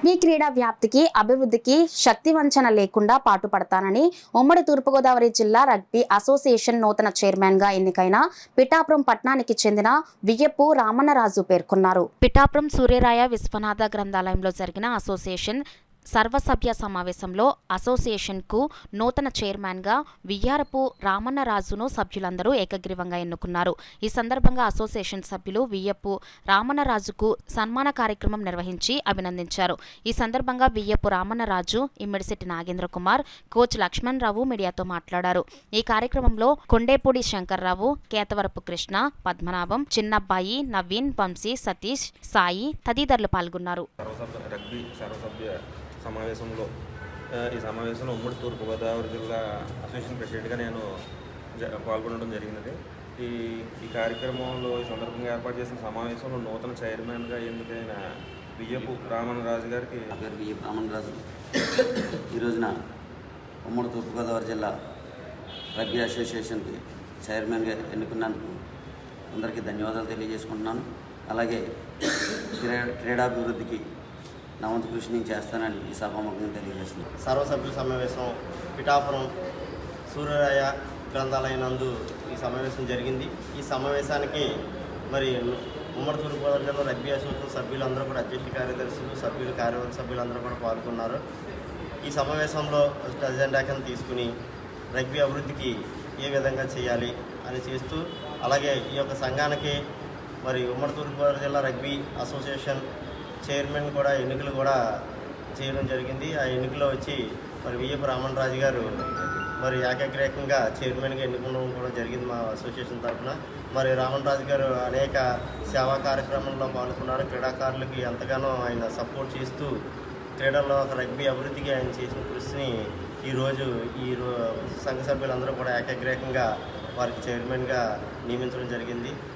Rugby క్రీడా వ్యాప్తికి, అభివృద్ధికి శక్తివంచన లేకుండా పాటుపడతానని ఉమ్మడి తూర్పుగోదావరి జిల్లా రగ్బీ అసోసియేషన్ నూతన చైర్మన్గా ఎన్నికైన పిఠాపురం పట్టణానికి చెందిన వియ్యపు రామన్నరాజు పేర్కొన్నారు. పిఠాపురం సూర్యరాయ విశ్వనాథ గ్రంథాలయంలో జరిగిన అసోసియేషన్ సర్వసభ్య సమావేశంలో అసోసియేషన్కు నూతన చైర్మన్గా వియ్యారపు రామన్నరాజును సభ్యులందరూ ఏకగ్రీవంగా ఎన్నుకున్నారు. ఈ సందర్భంగా అసోసియేషన్ సభ్యులు వియ్యపు రామన్నరాజుకు సన్మాన కార్యక్రమం నిర్వహించి అభినందించారు. ఈ సందర్భంగా వియ్యపు రామన్నరాజు, ఇమ్మిడిశెట్టి నాగేంద్ర కుమార్, కోచ్ లక్ష్మణ్ రావు మీడియాతో మాట్లాడారు. ఈ కార్యక్రమంలో కొండేపూడి శంకర్రావు, కేతవరపు కృష్ణ, పద్మనాభం, చిన్నబ్బాయి, నవీన్, వంశీ, సతీష్, సాయి తదితరులు పాల్గొన్నారు. సమావేశంలో ఈ సమావేశంలో ఉమ్మడి తూర్పుగోదావరి జిల్లా అసోసియేషన్ ప్రెసిడెంట్గా నేను పాల్గొనడం జరిగినది. ఈ కార్యక్రమంలో ఈ సందర్భంగా ఏర్పాటు చేసిన సమావేశంలో నూతన చైర్మన్గా ఎన్నికైన వియ్యపు రామన్నరాజు గారికి. నా పేరు వియ్యపు రామన్నరాజు. ఈ రోజున ఉమ్మడి తూర్పుగోదావరి జిల్లా రగ్బీ అసోసియేషన్కి చైర్మన్గా ఎన్నుకున్నందుకు అందరికీ ధన్యవాదాలు తెలియజేసుకుంటున్నాను. అలాగే క్రీడాభివృద్ధికి నా వంతు కృషి నేను చేస్తానని ఈ సభాముఖంగా తెలియజేస్తున్నాను. సర్వసభ్యుల సమావేశం పిఠాపురం సూర్యరాయ గ్రంథాలయం నందు ఈ సమావేశం జరిగింది. ఈ సమావేశానికి మరి ఉమ్మడి తూర్పుగోదావరి జిల్లా రగ్బీ అసోసియేషన్ సభ్యులందరూ కూడా, అధ్యక్ష కార్యదర్శులు, సభ్యులు, కార్యవర్గ సభ్యులందరూ కూడా పాల్గొన్నారు. ఈ సమావేశంలో అజెండా కింద తీసుకుని రగ్బీ అభివృద్ధికి ఏ విధంగా చేయాలి అని చేస్తూ, అలాగే ఈ యొక్క సంఘానికి మరి ఉమ్మడి తూర్పుగోదావరి జిల్లా రగ్బీ అసోసియేషన్ చైర్మన్ కూడా ఎన్నికలు కూడా చేయడం జరిగింది. ఆ ఎన్నికలో వచ్చి మరి వియ్యపు రామన్నరాజు గారు మరి ఏకగ్రీవంగా చైర్మన్గా ఎన్నుకోవడం కూడా జరిగింది మా అసోసియేషన్ తరఫున. మరి రామన్నరాజు గారు అనేక సేవా కార్యక్రమాల్లో పాల్గొన్నారు. క్రీడాకారులకి ఎంతగానో ఆయన సపోర్ట్ చేస్తూ క్రీడల్లో రగ్బీ అభివృద్ధికి ఆయన చేసిన కృషిని ఈరోజు సంఘ సభ్యులందరూ కూడా ఏకగ్రీవంగా వారికి చైర్మన్గా నియమించడం జరిగింది.